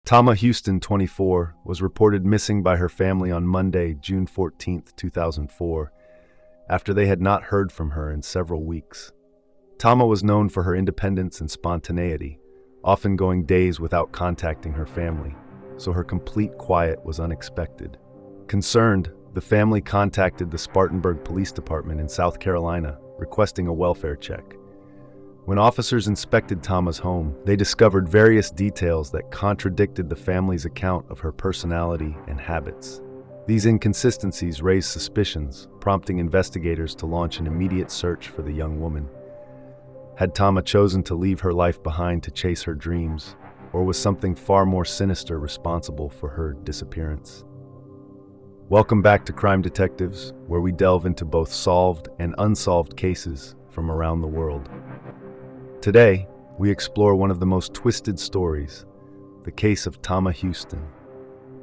Tama Houston, 24, was reported missing by her family on Monday, June 14, 2004, after they had not heard from her in several weeks. Tama was known for her independence and spontaneity, often going days without contacting her family, so her complete quiet was unexpected. Concerned, the family contacted the Spartanburg Police Department in South Carolina, requesting a welfare check. When officers inspected Tama's home, they discovered various details that contradicted the family's account of her personality and habits. These inconsistencies raised suspicions, prompting investigators to launch an immediate search for the young woman. Had Tama chosen to leave her life behind to chase her dreams, or was something far more sinister responsible for her disappearance? Welcome back to Crime Detectives, where we delve into both solved and unsolved cases from around the world. Today, we explore one of the most twisted stories, the case of Tama Houston.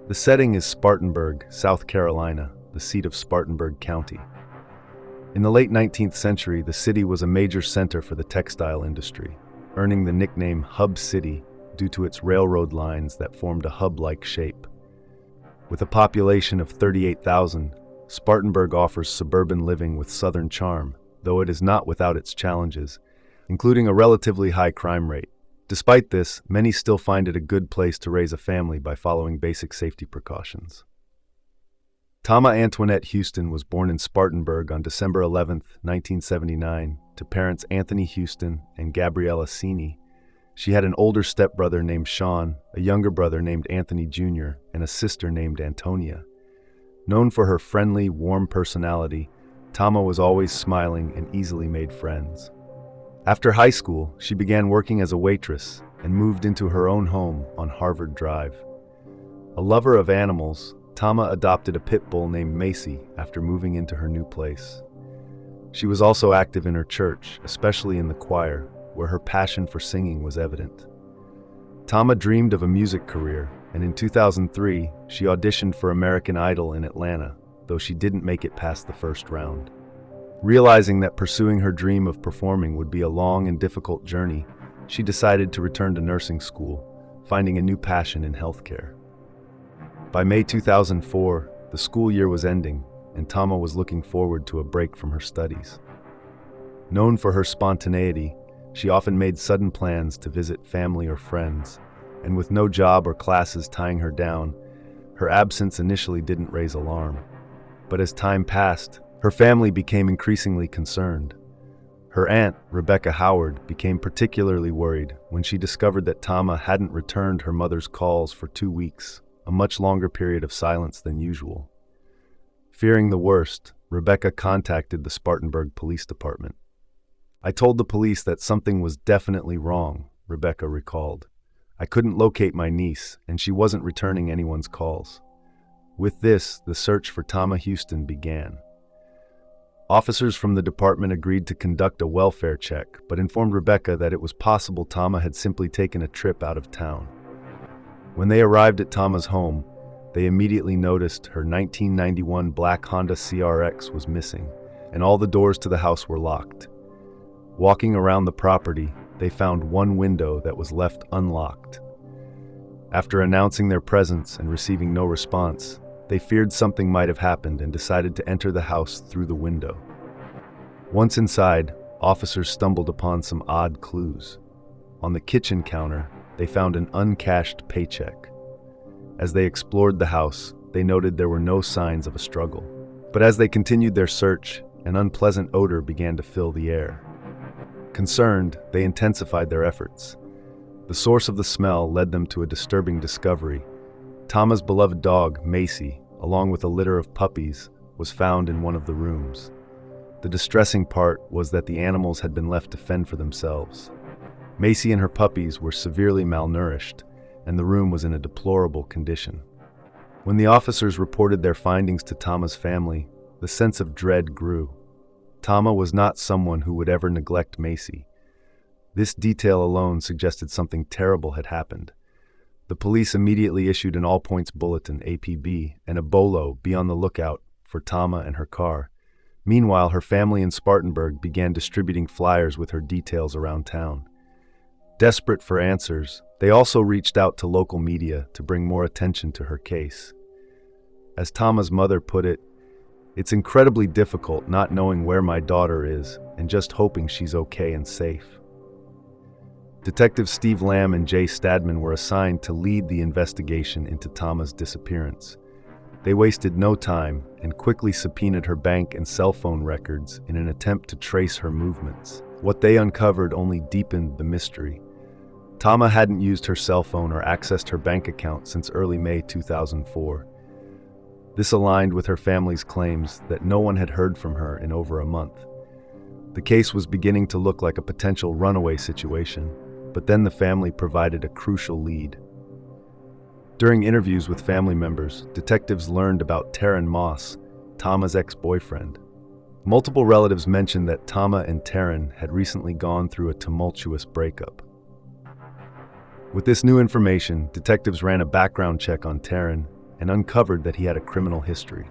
The setting is Spartanburg, South Carolina, the seat of Spartanburg County. In the late 19th century, the city was a major center for the textile industry, earning the nickname Hub City due to its railroad lines that formed a hub-like shape. With a population of 38,000, Spartanburg offers suburban living with southern charm, though it is not without its challenges, including a relatively high crime rate. Despite this, many still find it a good place to raise a family by following basic safety precautions. Tama Antoinette Houston was born in Spartanburg on December 11, 1979, to parents Anthony Houston and Gabriella Cini. She had an older stepbrother named Sean, a younger brother named Anthony Jr., and a sister named Antonia. Known for her friendly, warm personality, Tama was always smiling and easily made friends. After high school, she began working as a waitress and moved into her own home on Harvard Drive. A lover of animals, Tama adopted a pit bull named Macy after moving into her new place. She was also active in her church, especially in the choir, where her passion for singing was evident. Tama dreamed of a music career, and in 2003, she auditioned for American Idol in Atlanta, though she didn't make it past the first round. Realizing that pursuing her dream of performing would be a long and difficult journey, she decided to return to nursing school, finding a new passion in healthcare. By May 2004, the school year was ending, and Tama was looking forward to a break from her studies. Known for her spontaneity, she often made sudden plans to visit family or friends, and with no job or classes tying her down, her absence initially didn't raise alarm. But as time passed, her family became increasingly concerned. Her aunt, Rebecca Howard, became particularly worried when she discovered that Tama hadn't returned her mother's calls for 2 weeks, a much longer period of silence than usual. Fearing the worst, Rebecca contacted the Spartanburg Police Department. "I told the police that something was definitely wrong," Rebecca recalled. "I couldn't locate my niece, and she wasn't returning anyone's calls." With this, the search for Tama Houston began. Officers from the department agreed to conduct a welfare check, but informed Rebecca that it was possible Tama had simply taken a trip out of town. When they arrived at Tama's home, they immediately noticed her 1991 black Honda CRX was missing, and all the doors to the house were locked. Walking around the property, they found one window that was left unlocked. After announcing their presence and receiving no response, they feared something might have happened and decided to enter the house through the window. Once inside, officers stumbled upon some odd clues. On the kitchen counter, they found an uncashed paycheck. As they explored the house, they noted there were no signs of a struggle. But as they continued their search, an unpleasant odor began to fill the air. Concerned, they intensified their efforts. The source of the smell led them to a disturbing discovery. Tama's beloved dog, Macy, along with a litter of puppies, was found in one of the rooms. The distressing part was that the animals had been left to fend for themselves. Macy and her puppies were severely malnourished, and the room was in a deplorable condition. When the officers reported their findings to Tama's family, the sense of dread grew. Tama was not someone who would ever neglect Macy. This detail alone suggested something terrible had happened. The police immediately issued an all-points bulletin, APB, and a bolo, be on the lookout, for Tama and her car. Meanwhile, her family in Spartanburg began distributing flyers with her details around town. Desperate for answers, They also reached out to local media to bring more attention to her case. As Tama's mother put it, "It's incredibly difficult not knowing where my daughter is and just hoping she's okay and safe." Detectives Steve Lamb and Jay Stadman were assigned to lead the investigation into Tama's disappearance. They wasted no time and quickly subpoenaed her bank and cell phone records in an attempt to trace her movements. What they uncovered only deepened the mystery. Tama hadn't used her cell phone or accessed her bank account since early May 2004. This aligned with her family's claims that no one had heard from her in over a month. The case was beginning to look like a potential runaway situation, but then the family provided a crucial lead. During interviews with family members, detectives learned about Taryn Moss, Tama's ex-boyfriend. Multiple relatives mentioned that Tama and Taryn had recently gone through a tumultuous breakup. With this new information, detectives ran a background check on Taryn and uncovered that he had a criminal history.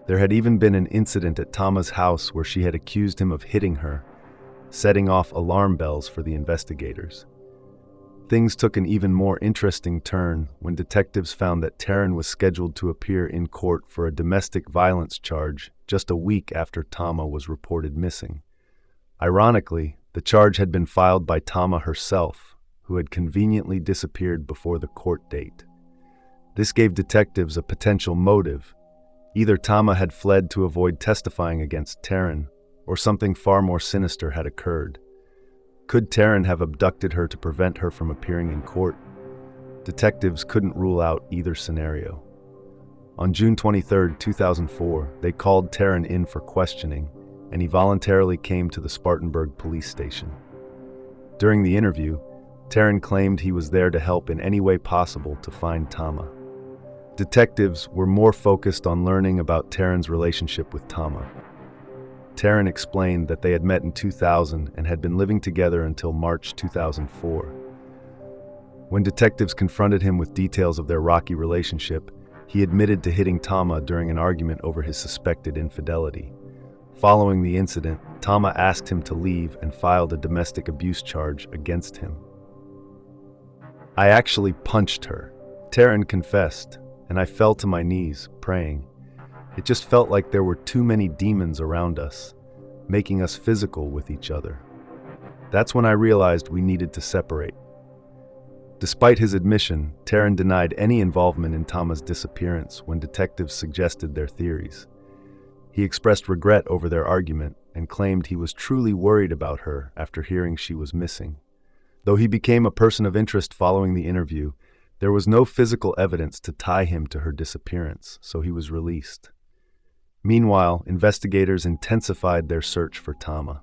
There had even been an incident at Tama's house where she had accused him of hitting her, setting off alarm bells for the investigators. Things took an even more interesting turn when detectives found that Taryn was scheduled to appear in court for a domestic violence charge just a week after Tama was reported missing. Ironically, the charge had been filed by Tama herself, who had conveniently disappeared before the court date. This gave detectives a potential motive. Either Tama had fled to avoid testifying against Taryn, or something far more sinister had occurred. Could Taryn have abducted her to prevent her from appearing in court? Detectives couldn't rule out either scenario. On June 23, 2004, they called Taryn in for questioning, and he voluntarily came to the Spartanburg police station. During the interview, Taryn claimed he was there to help in any way possible to find Tama. Detectives were more focused on learning about Taryn's relationship with Tama. Taryn explained that they had met in 2000 and had been living together until March 2004. When detectives confronted him with details of their rocky relationship, he admitted to hitting Tama during an argument over his suspected infidelity. Following the incident, Tama asked him to leave and filed a domestic abuse charge against him. "I actually punched her," Taryn confessed, "and I fell to my knees, praying. It just felt like there were too many demons around us, making us physical with each other. That's when I realized we needed to separate." Despite his admission, Taryn denied any involvement in Tama's disappearance when detectives suggested their theories. He expressed regret over their argument and claimed he was truly worried about her after hearing she was missing. Though he became a person of interest following the interview, there was no physical evidence to tie him to her disappearance, so he was released. Meanwhile, investigators intensified their search for Tama.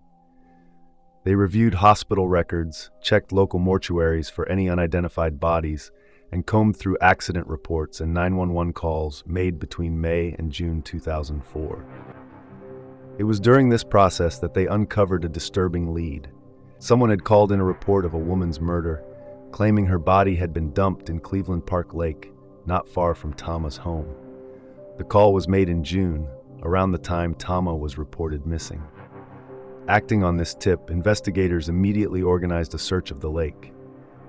They reviewed hospital records, checked local mortuaries for any unidentified bodies, and combed through accident reports and 911 calls made between May and June 2004. It was during this process that they uncovered a disturbing lead. Someone had called in a report of a woman's murder, claiming her body had been dumped in Cleveland Park Lake, not far from Tama's home. The call was made in June, around the time Tama was reported missing. Acting on this tip, investigators immediately organized a search of the lake.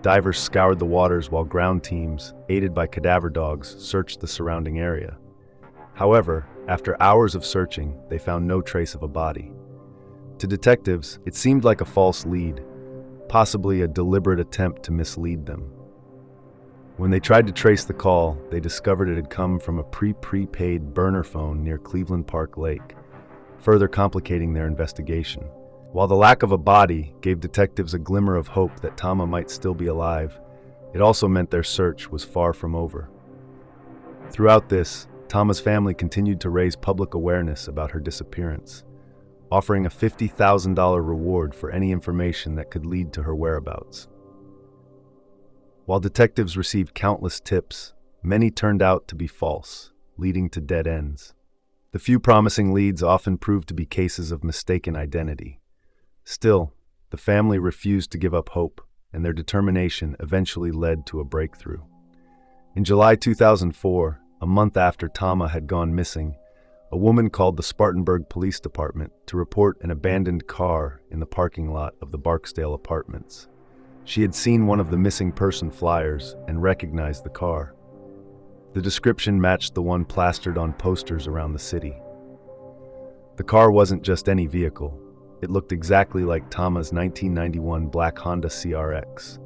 Divers scoured the waters while ground teams, aided by cadaver dogs, searched the surrounding area. However, after hours of searching, they found no trace of a body. To detectives, it seemed like a false lead, possibly a deliberate attempt to mislead them. When they tried to trace the call, they discovered it had come from a prepaid burner phone near Cleveland Park Lake, further complicating their investigation. While the lack of a body gave detectives a glimmer of hope that Tama might still be alive, it also meant their search was far from over. Throughout this, Tama's family continued to raise public awareness about her disappearance, offering a $50,000 reward for any information that could lead to her whereabouts. While detectives received countless tips, many turned out to be false, leading to dead ends. The few promising leads often proved to be cases of mistaken identity. Still, the family refused to give up hope, and their determination eventually led to a breakthrough. In July 2004, a month after Tama had gone missing, a woman called the Spartanburg Police Department to report an abandoned car in the parking lot of the Barksdale Apartments. She had seen one of the missing person flyers and recognized the car. The description matched the one plastered on posters around the city. The car wasn't just any vehicle. It looked exactly like Tama's 1991 black Honda CRX.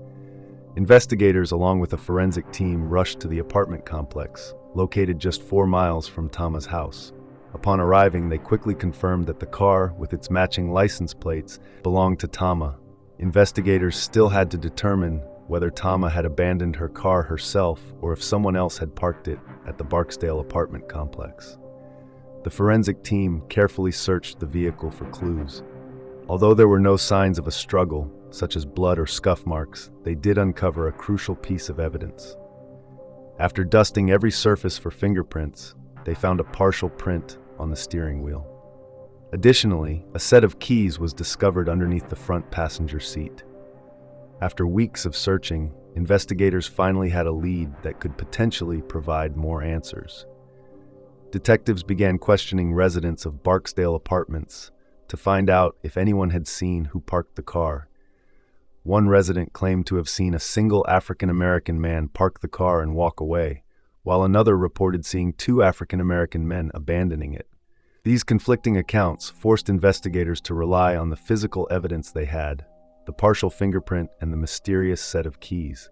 Investigators, along with a forensic team, rushed to the apartment complex, located just 4 miles from Tama's house. Upon arriving, they quickly confirmed that the car, with its matching license plates, belonged to Tama. Investigators still had to determine whether Tama had abandoned her car herself or if someone else had parked it at the Barksdale apartment complex. The forensic team carefully searched the vehicle for clues. Although there were no signs of a struggle, such as blood or scuff marks, they did uncover a crucial piece of evidence. After dusting every surface for fingerprints, they found a partial print on the steering wheel. Additionally, a set of keys was discovered underneath the front passenger seat. After weeks of searching, investigators finally had a lead that could potentially provide more answers. Detectives began questioning residents of Barksdale Apartments to find out if anyone had seen who parked the car. One resident claimed to have seen a single African-American man park the car and walk away, while another reported seeing 2 African-American men abandoning it. These conflicting accounts forced investigators to rely on the physical evidence they had, the partial fingerprint and the mysterious set of keys.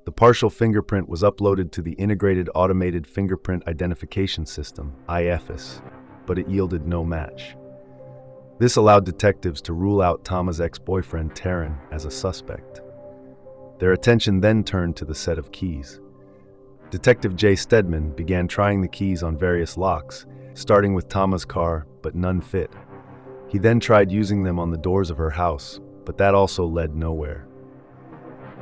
The partial fingerprint was uploaded to the Integrated Automated Fingerprint Identification System, IFIS, but it yielded no match. This allowed detectives to rule out Tama's ex-boyfriend Taryn as a suspect. Their attention then turned to the set of keys. Detective Jay Stedman began trying the keys on various locks, starting with Tama's car, but none fit. He then tried using them on the doors of her house, but that also led nowhere.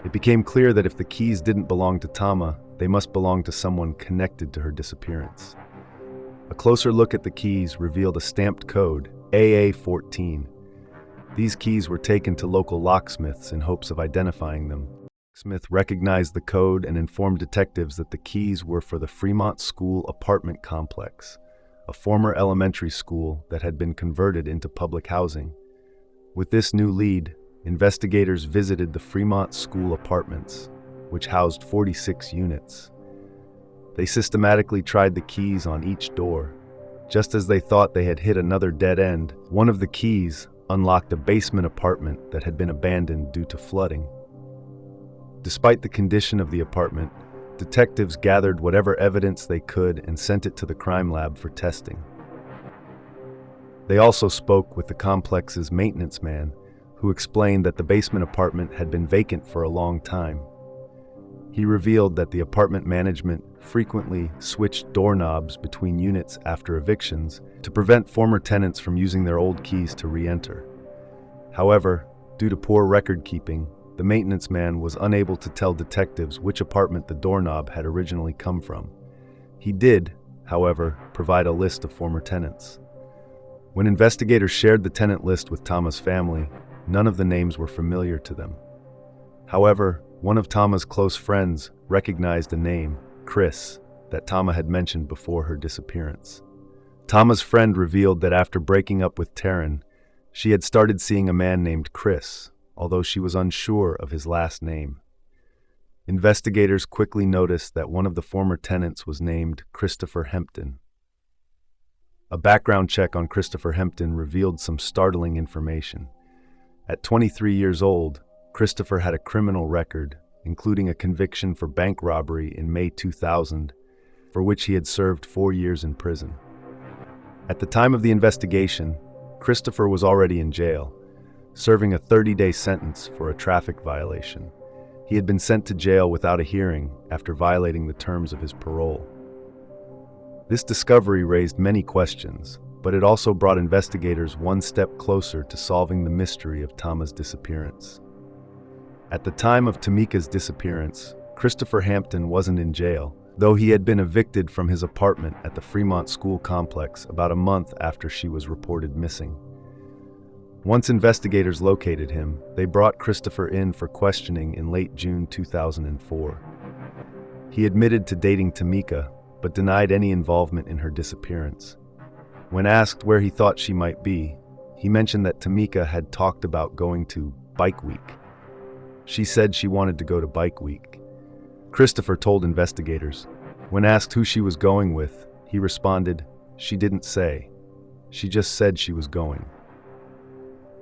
It became clear that if the keys didn't belong to Tama, they must belong to someone connected to her disappearance. A closer look at the keys revealed a stamped code, AA14. These keys were taken to local locksmiths in hopes of identifying them. Smith recognized the code and informed detectives that the keys were for the Fremont School apartment complex, a former elementary school that had been converted into public housing. With this new lead, investigators visited the Fremont School apartments, which housed 46 units. They systematically tried the keys on each door. Just as they thought they had hit another dead end, one of the keys unlocked a basement apartment that had been abandoned due to flooding. Despite the condition of the apartment, detectives gathered whatever evidence they could and sent it to the crime lab for testing. They also spoke with the complex's maintenance man, who explained that the basement apartment had been vacant for a long time. He revealed that the apartment management frequently switched doorknobs between units after evictions to prevent former tenants from using their old keys to re-enter. However, due to poor record keeping, the maintenance man was unable to tell detectives which apartment the doorknob had originally come from. He did, however, provide a list of former tenants. When investigators shared the tenant list with Tama's family, none of the names were familiar to them. However, one of Tama's close friends recognized a name, Chris, that Tama had mentioned before her disappearance. Tama's friend revealed that after breaking up with Taryn, she had started seeing a man named Chris, although she was unsure of his last name. Investigators quickly noticed that one of the former tenants was named Christopher Hempton. A background check on Christopher Hempton revealed some startling information. At 23 years old, Christopher had a criminal record, including a conviction for bank robbery in May 2000, for which he had served 4 years in prison. At the time of the investigation, Christopher was already in jail, serving a 30-day sentence for a traffic violation. He had been sent to jail without a hearing after violating the terms of his parole. This discovery raised many questions, but it also brought investigators one step closer to solving the mystery of Tama's disappearance. At the time of Tamika's disappearance, Christopher Hampton wasn't in jail, though he had been evicted from his apartment at the Fremont School complex about a month after she was reported missing. Once investigators located him, they brought Christopher in for questioning in late June 2004. He admitted to dating Tamika, but denied any involvement in her disappearance. When asked where he thought she might be, he mentioned that Tamika had talked about going to Bike Week. She said she wanted to go to Bike Week. Christopher told investigators. When asked who she was going with, he responded, "She didn't say. She just said she was going."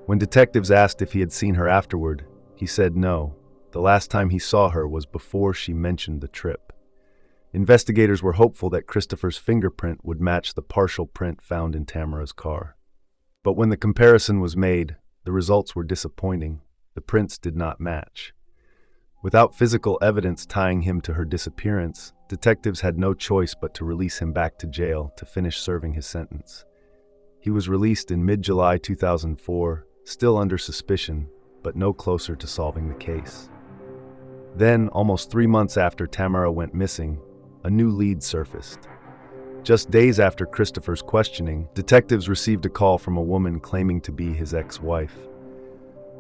When detectives asked if he had seen her afterward, he said no. The last time he saw her was before she mentioned the trip. Investigators were hopeful that Christopher's fingerprint would match the partial print found in Tamara's car. But when the comparison was made, the results were disappointing. The prints did not match. Without physical evidence tying him to her disappearance, detectives had no choice but to release him back to jail to finish serving his sentence. He was released in mid-July 2004, still under suspicion, but no closer to solving the case. Then, almost 3 months after Tamara went missing, a new lead surfaced. Just days after Christopher's questioning, detectives received a call from a woman claiming to be his ex-wife.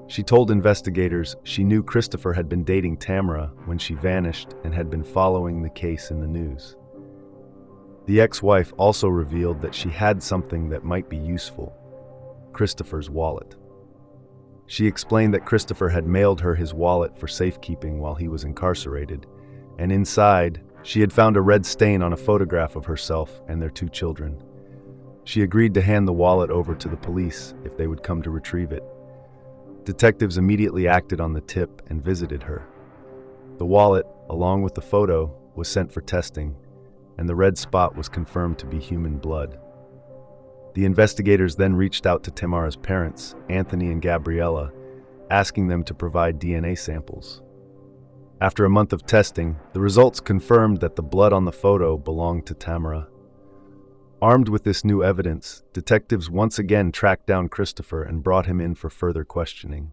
She told investigators she knew Christopher had been dating Tamara when she vanished and had been following the case in the news. The ex-wife also revealed that she had something that might be useful: Christopher's wallet. She explained that Christopher had mailed her his wallet for safekeeping while he was incarcerated, and inside, she had found a red stain on a photograph of herself and their 2 children. She agreed to hand the wallet over to the police if they would come to retrieve it. Detectives immediately acted on the tip and visited her. The wallet, along with the photo, was sent for testing, and the red spot was confirmed to be human blood. The investigators then reached out to Tamara's parents, Anthony and Gabriella, asking them to provide DNA samples. After a month of testing, the results confirmed that the blood on the photo belonged to Tamara. Armed with this new evidence, detectives once again tracked down Christopher and brought him in for further questioning.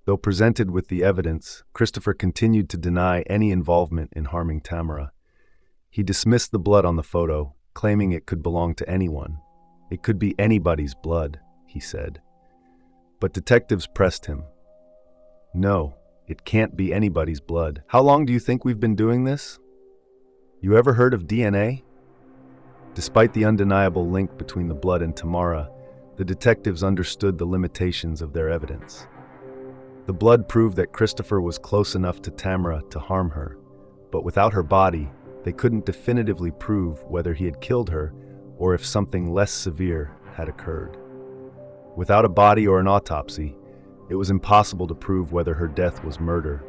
Though presented with the evidence, Christopher continued to deny any involvement in harming Tamara. He dismissed the blood on the photo, claiming it could belong to anyone. "It could be anybody's blood," he said. But detectives pressed him. "No, it can't be anybody's blood. How long do you think we've been doing this? You ever heard of DNA?" Despite the undeniable link between the blood and Tamara, the detectives understood the limitations of their evidence. The blood proved that Christopher was close enough to Tamara to harm her, but without her body, they couldn't definitively prove whether he had killed her or if something less severe had occurred. Without a body or an autopsy, it was impossible to prove whether her death was murder,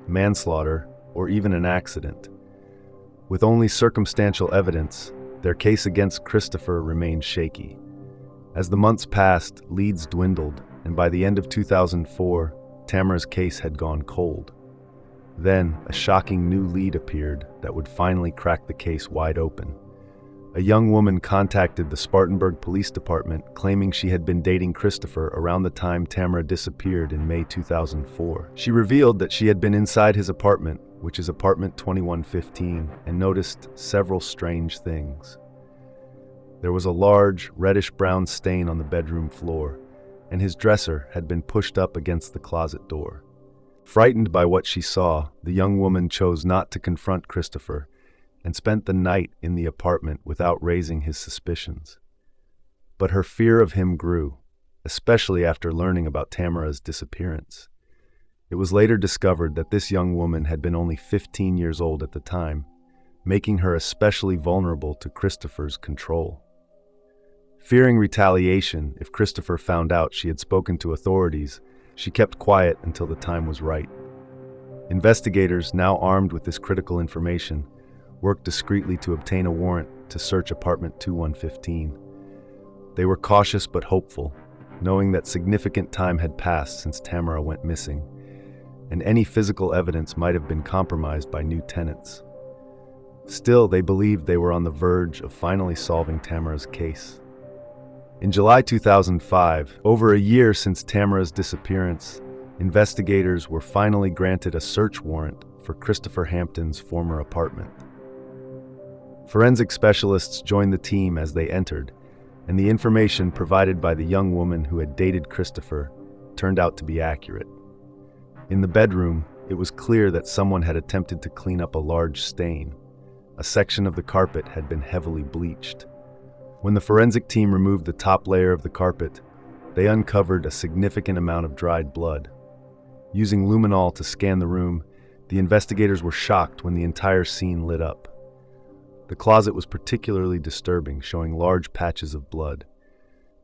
manslaughter, or even an accident. With only circumstantial evidence, their case against Christopher remained shaky. As the months passed, leads dwindled, and by the end of 2004, Tamara's case had gone cold. Then, a shocking new lead appeared that would finally crack the case wide open. A young woman contacted the Spartanburg Police Department claiming she had been dating Christopher around the time Tamara disappeared in May 2004. She revealed that she had been inside his apartment, which is apartment 2115, and noticed several strange things. There was a large, reddish-brown stain on the bedroom floor, and his dresser had been pushed up against the closet door. Frightened by what she saw, the young woman chose not to confront Christopher and spent the night in the apartment without raising his suspicions. But her fear of him grew, especially after learning about Tamara's disappearance. It was later discovered that this young woman had been only 15 years old at the time, making her especially vulnerable to Christopher's control. Fearing retaliation if Christopher found out she had spoken to authorities, she kept quiet until the time was right. Investigators, now armed with this critical information, worked discreetly to obtain a warrant to search apartment 2115. They were cautious but hopeful, knowing that significant time had passed since Tamara went missing, and any physical evidence might have been compromised by new tenants. Still, they believed they were on the verge of finally solving Tamara's case. In July 2005, over a year since Tamara's disappearance, investigators were finally granted a search warrant for Christopher Hampton's former apartment. Forensic specialists joined the team as they entered, and the information provided by the young woman who had dated Christopher turned out to be accurate. In the bedroom, it was clear that someone had attempted to clean up a large stain. A section of the carpet had been heavily bleached. When the forensic team removed the top layer of the carpet, they uncovered a significant amount of dried blood. Using luminol to scan the room, the investigators were shocked when the entire scene lit up. The closet was particularly disturbing, showing large patches of blood.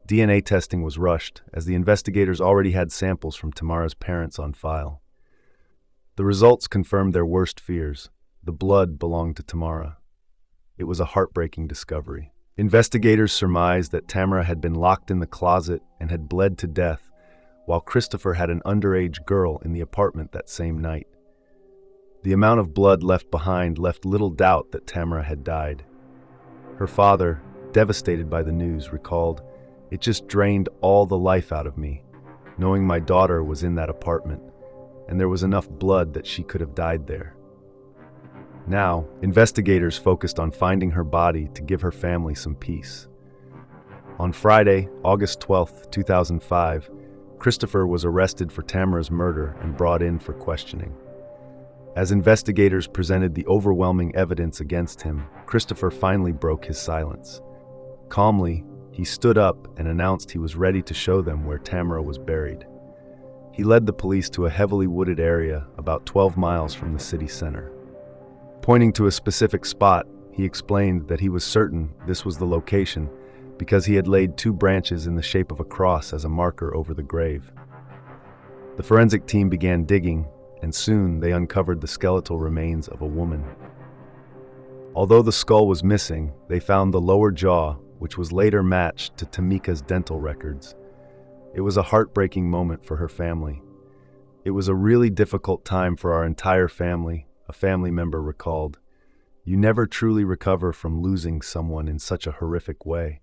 DNA testing was rushed, as the investigators already had samples from Tamara's parents on file. The results confirmed their worst fears. The blood belonged to Tamara. It was a heartbreaking discovery. Investigators surmised that Tamara had been locked in the closet and had bled to death, while Christopher had an underage girl in the apartment that same night. The amount of blood left behind left little doubt that Tamara had died. Her father, devastated by the news, recalled, "It just drained all the life out of me, knowing my daughter was in that apartment, and there was enough blood that she could have died there." Now, investigators focused on finding her body to give her family some peace. On Friday, August 12, 2005, Christopher was arrested for Tamara's murder and brought in for questioning. As investigators presented the overwhelming evidence against him, Christopher finally broke his silence. Calmly, he stood up and announced he was ready to show them where Tamara was buried. He led the police to a heavily wooded area about 12 miles from the city center. Pointing to a specific spot, he explained that he was certain this was the location because he had laid 2 branches in the shape of a cross as a marker over the grave. The forensic team began digging, and soon they uncovered the skeletal remains of a woman. Although the skull was missing, they found the lower jaw, which was later matched to Tamika's dental records. It was a heartbreaking moment for her family. "It was a really difficult time for our entire family," a family member recalled. "You never truly recover from losing someone in such a horrific way."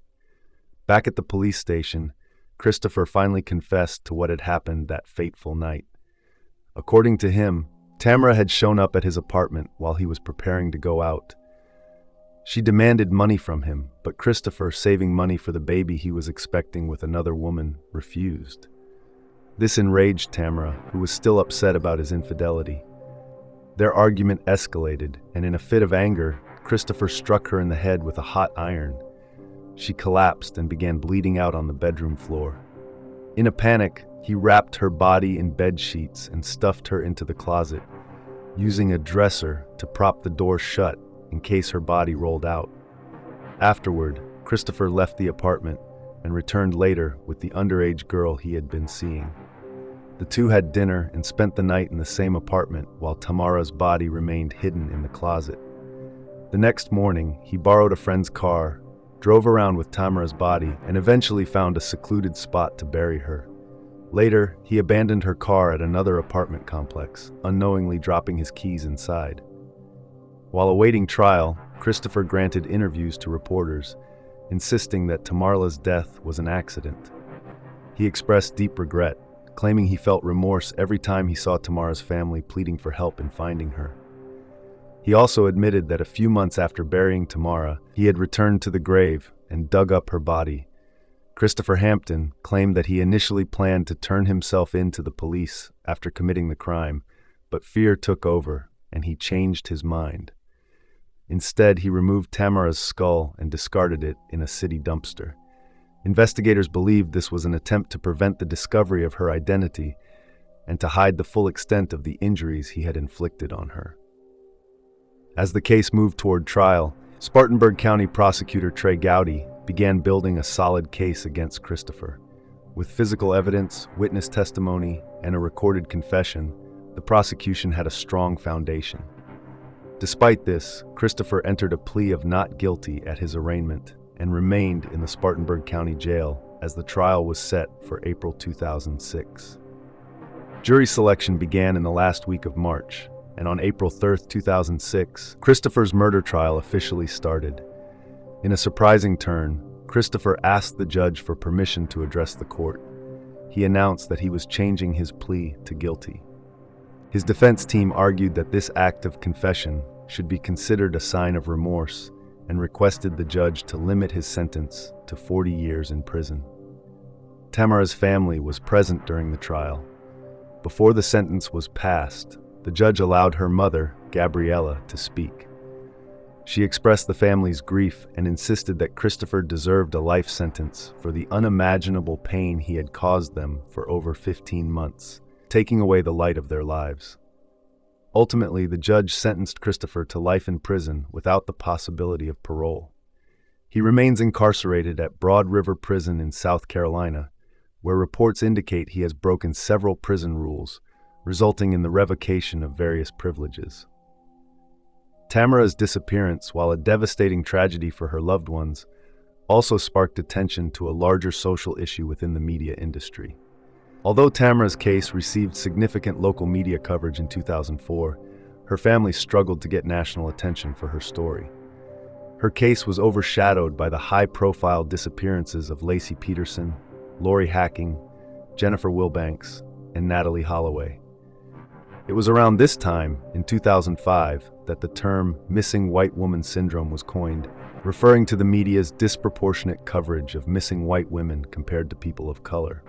Back at the police station, Christopher finally confessed to what had happened that fateful night. According to him, Tamara had shown up at his apartment while he was preparing to go out. She demanded money from him, but Christopher, saving money for the baby he was expecting with another woman, refused. This enraged Tamara, who was still upset about his infidelity. Their argument escalated, and in a fit of anger, Christopher struck her in the head with a hot iron. She collapsed and began bleeding out on the bedroom floor. In a panic, he wrapped her body in bed sheets and stuffed her into the closet, using a dresser to prop the door shut in case her body rolled out. Afterward, Christopher left the apartment and returned later with the underage girl he had been seeing. The two had dinner and spent the night in the same apartment while Tamara's body remained hidden in the closet. The next morning, he borrowed a friend's car, drove around with Tamara's body, and eventually found a secluded spot to bury her. Later, he abandoned her car at another apartment complex, unknowingly dropping his keys inside. While awaiting trial, Christopher granted interviews to reporters, insisting that Tamara's death was an accident. He expressed deep regret, claiming he felt remorse every time he saw Tamara's family pleading for help in finding her. He also admitted that a few months after burying Tamara, he had returned to the grave and dug up her body. Christopher Hampton claimed that he initially planned to turn himself in to the police after committing the crime, but fear took over and he changed his mind. Instead, he removed Tamara's skull and discarded it in a city dumpster. Investigators believed this was an attempt to prevent the discovery of her identity and to hide the full extent of the injuries he had inflicted on her. As the case moved toward trial, Spartanburg County Prosecutor Trey Gowdy began building a solid case against Christopher. With physical evidence, witness testimony, and a recorded confession, the prosecution had a strong foundation. Despite this, Christopher entered a plea of not guilty at his arraignment and remained in the Spartanburg County Jail as the trial was set for April 2006. Jury selection began in the last week of March, and on April 3, 2006, Christopher's murder trial officially started. In a surprising turn, Christopher asked the judge for permission to address the court. He announced that he was changing his plea to guilty. His defense team argued that this act of confession should be considered a sign of remorse and requested the judge to limit his sentence to 40 years in prison. Tamara's family was present during the trial. Before the sentence was passed, the judge allowed her mother, Gabriella, to speak. She expressed the family's grief and insisted that Christopher deserved a life sentence for the unimaginable pain he had caused them for over 15 months. taking away the light of their lives. Ultimately, the judge sentenced Christopher to life in prison without the possibility of parole. He remains incarcerated at Broad River Prison in South Carolina, where reports indicate he has broken several prison rules, resulting in the revocation of various privileges. Tamara's disappearance, while a devastating tragedy for her loved ones, also sparked attention to a larger social issue within the media industry. Although Tamara's case received significant local media coverage in 2004, her family struggled to get national attention for her story. Her case was overshadowed by the high-profile disappearances of Lacy Peterson, Lori Hacking, Jennifer Wilbanks, and Natalie Holloway. It was around this time, in 2005, that the term missing white woman syndrome was coined, referring to the media's disproportionate coverage of missing white women compared to people of color.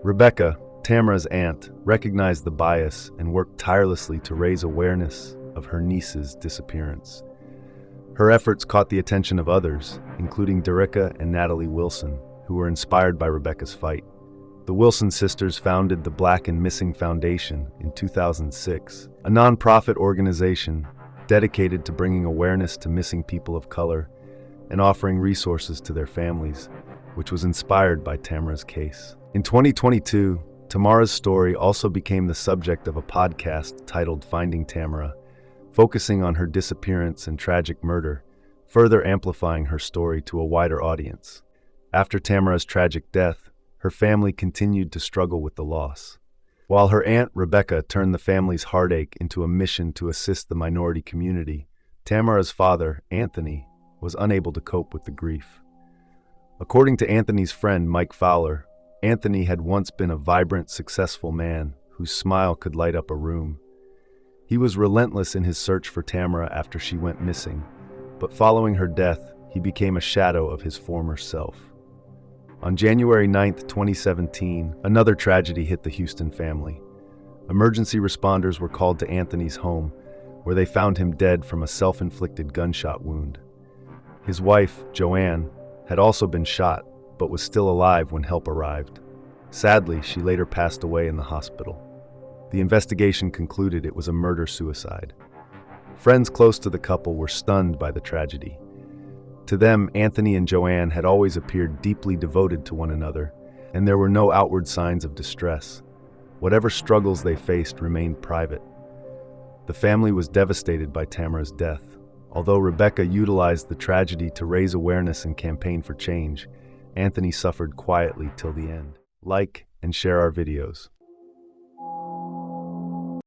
Rebecca, Tamara's aunt, recognized the bias and worked tirelessly to raise awareness of her niece's disappearance. Her efforts caught the attention of others, including Derica and Natalie Wilson, who were inspired by Rebecca's fight. The Wilson sisters founded the Black and Missing Foundation in 2006, a nonprofit organization dedicated to bringing awareness to missing people of color and offering resources to their families, which was inspired by Tamara's case. In 2022, Tamara's story also became the subject of a podcast titled Finding Tamara, focusing on her disappearance and tragic murder, further amplifying her story to a wider audience. After Tamara's tragic death, her family continued to struggle with the loss. While her aunt Rebecca turned the family's heartache into a mission to assist the minority community, Tamara's father, Anthony, was unable to cope with the grief. According to Anthony's friend Mike Fowler, Anthony had once been a vibrant, successful man whose smile could light up a room. He was relentless in his search for Tamara after she went missing, but following her death, he became a shadow of his former self. On January 9, 2017, another tragedy hit the Houston family. Emergency responders were called to Anthony's home, where they found him dead from a self-inflicted gunshot wound. His wife, Joanne, had also been shot, but was still alive when help arrived. Sadly, she later passed away in the hospital. The investigation concluded it was a murder-suicide. Friends close to the couple were stunned by the tragedy. To them, Anthony and Joanne had always appeared deeply devoted to one another, and there were no outward signs of distress. Whatever struggles they faced remained private. The family was devastated by Tamara's death. Although Rebecca utilized the tragedy to raise awareness and campaign for change, Anthony suffered quietly till the end. Like and share our videos.